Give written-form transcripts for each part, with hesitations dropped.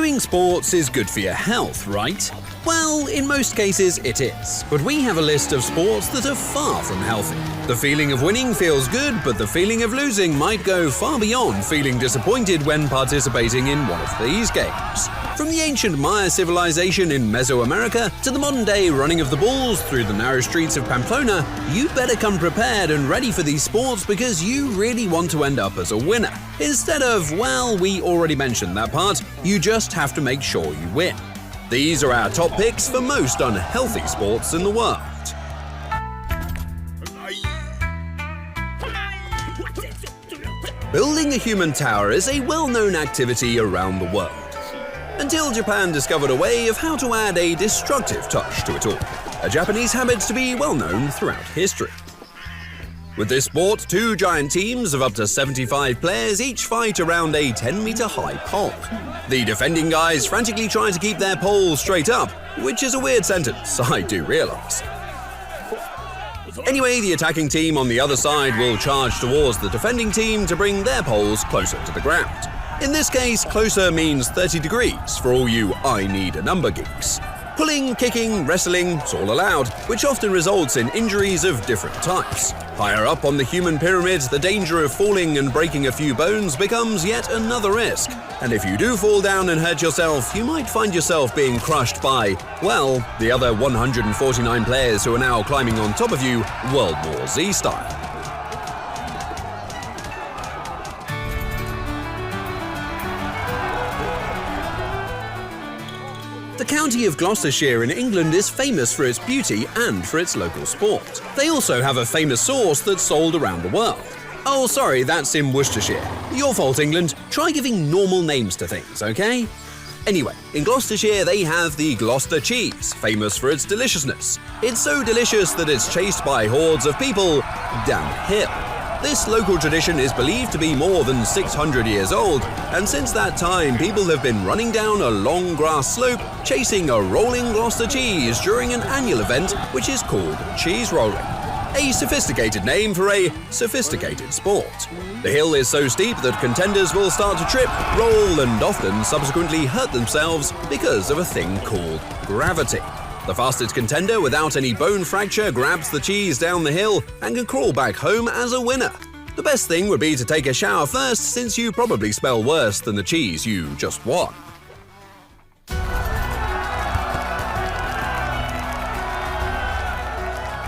Doing sports is good for your health, right? Well, in most cases it is, but we have a list of sports that are far from healthy. The feeling of winning feels good, but the feeling of losing might go far beyond feeling disappointed when participating in one of these games. From the ancient Maya civilization in Mesoamerica to the modern-day running of the bulls through the narrow streets of Pamplona, you better come prepared and ready for these sports because you really want to end up as a winner. Instead of, well, we already mentioned that part, you just have to make sure you win. These are our top picks for most unhealthy sports in the world. Building a human tower is a well-known activity around the world, until Japan discovered a way of how to add a destructive touch to it all, a Japanese habit to be well known throughout history. With this sport, two giant teams of up to 75 players each fight around a 10-meter-high pole. The defending guys frantically try to keep their poles straight up, which is a weird sentence, I do realize. Anyway, the attacking team on the other side will charge towards the defending team to bring their poles closer to the ground. In this case, closer means 30 degrees for all you I need a number geeks. Pulling, kicking, wrestling, it's all allowed, which often results in injuries of different types. Higher up on the human pyramid, the danger of falling and breaking a few bones becomes yet another risk. And if you do fall down and hurt yourself, you might find yourself being crushed by, well, the other 149 players who are now climbing on top of you, World War Z style. The county of Gloucestershire in England is famous for its beauty and for its local sport. They also have a famous sauce that's sold around the world. Oh, sorry, that's in Worcestershire. Your fault, England. Try giving normal names to things, okay? Anyway, in Gloucestershire they have the Gloucester cheese, famous for its deliciousness. It's so delicious that it's chased by hordes of people down the hill. This local tradition is believed to be more than 600 years old, and since that time people have been running down a long grass slope chasing a rolling Gloucester cheese during an annual event which is called cheese rolling. A sophisticated name for a sophisticated sport. The hill is so steep that contenders will start to trip, roll, and often subsequently hurt themselves because of a thing called gravity. The fastest contender without any bone fracture grabs the cheese down the hill and can crawl back home as a winner. The best thing would be to take a shower first, since you probably smell worse than the cheese you just won.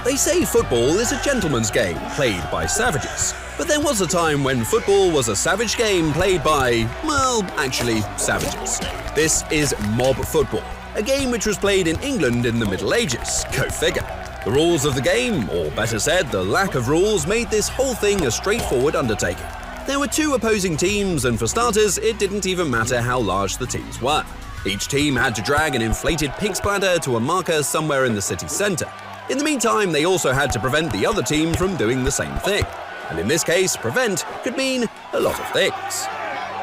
They say football is a gentleman's game played by savages. But there was a time when football was a savage game played by, well, actually, savages. This is mob football, a game which was played in England in the Middle Ages. Go figure. The rules of the game, or better said, the lack of rules, made this whole thing a straightforward undertaking. There were two opposing teams, and for starters, it didn't even matter how large the teams were. Each team had to drag an inflated pig's bladder to a marker somewhere in the city centre. In the meantime, they also had to prevent the other team from doing the same thing. And in this case, prevent could mean a lot of things.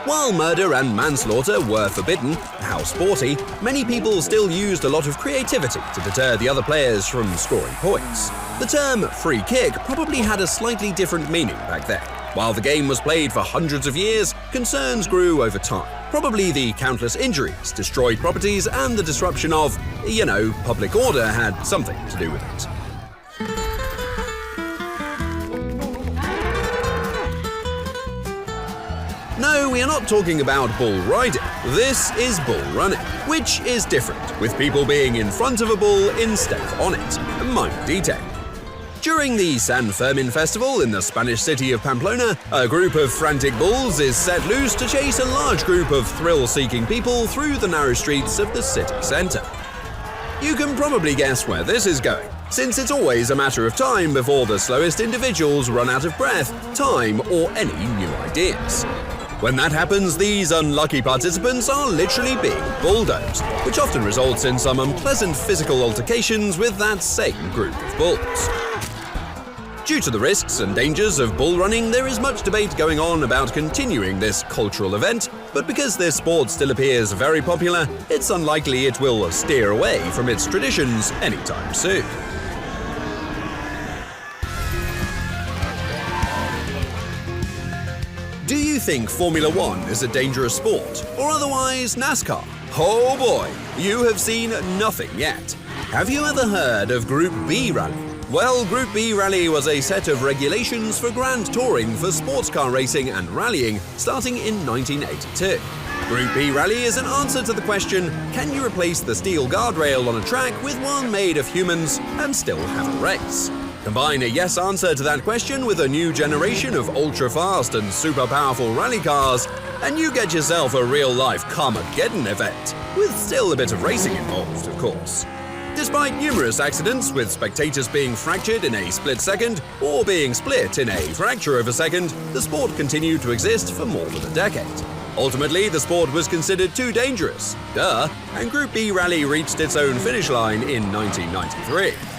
While murder and manslaughter were forbidden, how sporty, many people still used a lot of creativity to deter the other players from scoring points. The term free kick probably had a slightly different meaning back then. While the game was played for hundreds of years, concerns grew over time. Probably the countless injuries, destroyed properties, and the disruption of, public order had something to do with it. No, we are not talking about bull riding. This is bull running, which is different, with people being in front of a bull instead of on it. A minor detail. During the San Fermin festival in the Spanish city of Pamplona, a group of frantic bulls is set loose to chase a large group of thrill-seeking people through the narrow streets of the city centre. You can probably guess where this is going, since it's always a matter of time before the slowest individuals run out of breath, time, or any new ideas. When that happens, these unlucky participants are literally being bulldozed, which often results in some unpleasant physical altercations with that same group of bulls. Due to the risks and dangers of bull running, there is much debate going on about continuing this cultural event, but because this sport still appears very popular, it's unlikely it will steer away from its traditions anytime soon. Do you think Formula One is a dangerous sport, or otherwise NASCAR? Oh boy, you have seen nothing yet. Have you ever heard of Group B Rally? Well, Group B Rally was a set of regulations for grand touring for sports car racing and rallying starting in 1982. Group B Rally is an answer to the question, can you replace the steel guardrail on a track with one made of humans and still have a race? Combine a yes answer to that question with a new generation of ultra-fast and super-powerful rally cars, and you get yourself a real-life Carmageddon event, with still a bit of racing involved, of course. Despite numerous accidents with spectators being fractured in a split second or being split in a fracture of a second, the sport continued to exist for more than a decade. Ultimately, the sport was considered too dangerous, and Group B Rally reached its own finish line in 1993.